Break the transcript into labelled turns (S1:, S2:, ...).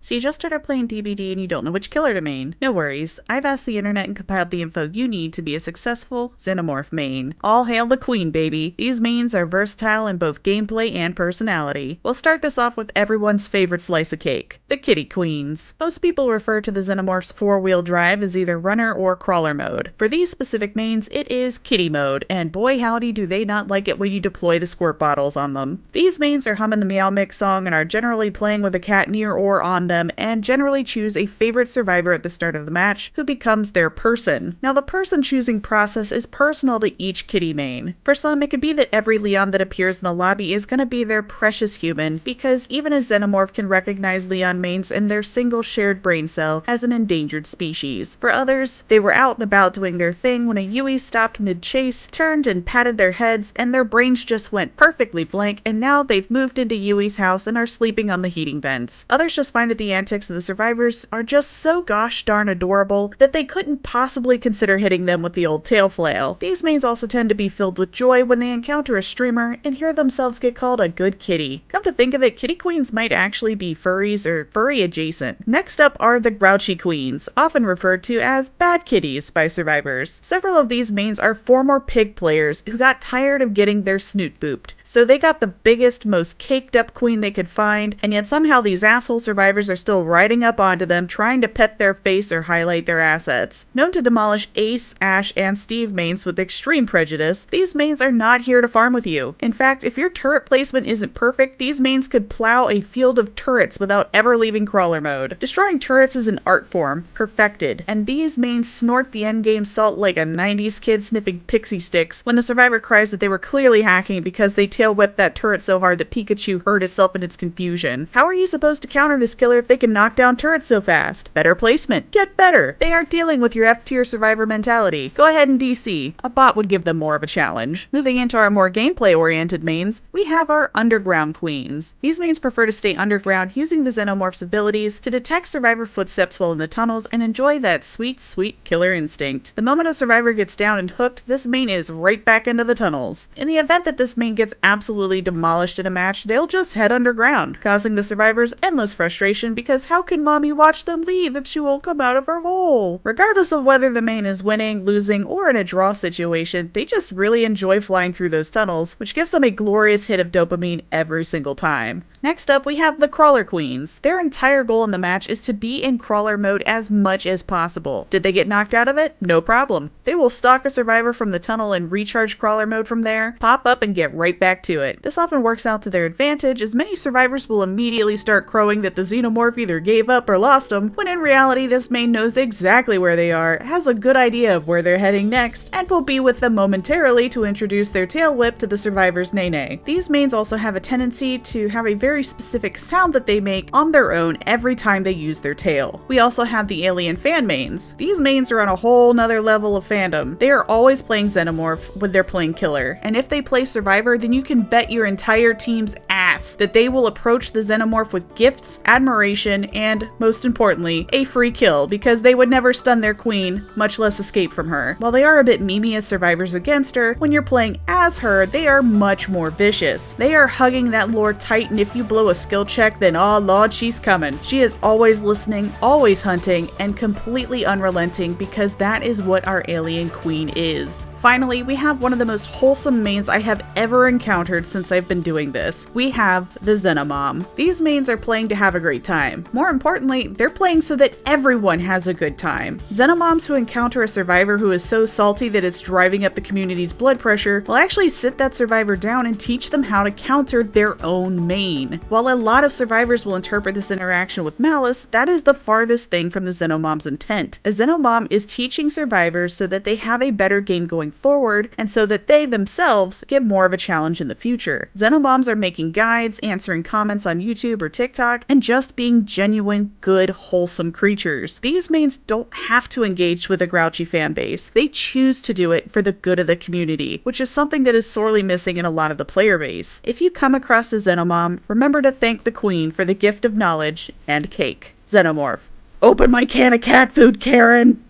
S1: So you just started playing DBD and you don't know which killer to main. No worries, I've asked the internet and compiled the info you need to be a successful Xenomorph main. All hail the queen, baby! These mains are versatile in both gameplay and personality. We'll start this off with everyone's favorite slice of cake, the kitty queens. Most people refer to the Xenomorph's four-wheel drive as either runner or crawler mode. For these specific mains, it is kitty mode, and boy howdy do they not like it when you deploy the squirt bottles on them. These mains are humming the Meow Mix song and are generally playing with a cat near or on them, and generally choose a favorite survivor at the start of the match who becomes their person. Now the person choosing process is personal to each kitty main. For some, it could be that every Leon that appears in the lobby is going to be their precious human, because even a Xenomorph can recognize Leon mains in their single shared brain cell as an endangered species. For others, they were out and about doing their thing when a Yui stopped mid-chase, turned and patted their heads, and their brains just went perfectly blank, and now they've moved into Yui's house and are sleeping on the heating vents. Others just find that the antics of the survivors are just so gosh darn adorable that they couldn't possibly consider hitting them with the old tail flail. These mains also tend to be filled with joy when they encounter a streamer and hear themselves get called a good kitty. Come to think of it, kitty queens might actually be furries or furry adjacent. Next up are the grouchy queens, often referred to as bad kitties by survivors. Several of these mains are former pig players who got tired of getting their snoot booped. So they got the biggest, most caked up queen they could find, and yet somehow these asshole survivors are still riding up onto them, trying to pet their face or highlight their assets. Known to demolish Ace, Ash, and Steve mains with extreme prejudice, these mains are not here to farm with you. In fact, if your turret placement isn't perfect, these mains could plow a field of turrets without ever leaving crawler mode. Destroying turrets is an art form, perfected, and these mains snort the endgame salt like a 90s kid sniffing pixie sticks when the survivor cries that they were clearly hacking because they tail whipped that turret so hard that Pikachu hurt itself in its confusion. How are you supposed to counter this killer if they can knock down turrets so fast? Better placement. Get better. They aren't dealing with your F-tier survivor mentality. Go ahead and DC. A bot would give them more of a challenge. Moving into our more gameplay-oriented mains, we have our underground queens. These mains prefer to stay underground, using the Xenomorph's abilities to detect survivor footsteps while in the tunnels and enjoy that sweet, sweet killer instinct. The moment a survivor gets down and hooked, this main is right back into the tunnels. In the event that this main gets absolutely demolished in a match, they'll just head underground, causing the survivors endless frustration because how can mommy watch them leave if she won't come out of her hole? Regardless of whether the main is winning, losing, or in a draw situation, they just really enjoy flying through those tunnels, which gives them a glorious hit of dopamine every single time. Next up, we have the crawler queens. Their entire goal in the match is to be in crawler mode as much as possible. Did they get knocked out of it? No problem. They will stalk a survivor from the tunnel and recharge crawler mode from there, pop up and get right back to it. This often works out to their advantage, as many survivors will immediately start crowing that the Xenomorph either gave up or lost them, when in reality this main knows exactly where they are, has a good idea of where they're heading next, and will be with them momentarily to introduce their tail whip to the survivor's nay-nay. These mains also have a tendency to have a very specific sound that they make on their own every time they use their tail. We also have the alien fan mains. These mains are on a whole nother level of fandom. They are always playing Xenomorph when they're playing killer, and if they play survivor, then you can bet your entire team's ass that they will approach the Xenomorph with gifts, admiration, and, most importantly, a free kill, because they would never stun their queen, much less escape from her. While they are a bit memey as survivors against her, when you're playing as her, they are much more vicious. They are hugging that lore tight, and if you blow a skill check, then oh lord, she's coming. She is always listening, always hunting, and completely unrelenting, because that is what our alien queen is. Finally, we have one of the most wholesome mains I have ever encountered since I've been doing this. We have the Xenomom. These mains are playing to have a great time. More importantly, they're playing so that everyone has a good time. Xenomoms who encounter a survivor who is so salty that it's driving up the community's blood pressure will actually sit that survivor down and teach them how to counter their own main. While a lot of survivors will interpret this interaction with malice, that is the farthest thing from the Xenomom's intent. A Xenomom is teaching survivors so that they have a better game going forward, and so that they themselves get more of a challenge in the future. Xenomoms are making guides, answering comments on YouTube or TikTok, and just being genuine, good, wholesome creatures. These mains don't have to engage with a grouchy fan base. They choose to do it for the good of the community, which is something that is sorely missing in a lot of the player base. If you come across a Xenomom, remember to thank the queen for the gift of knowledge and cake. Xenomorph. Open my can of cat food, Karen!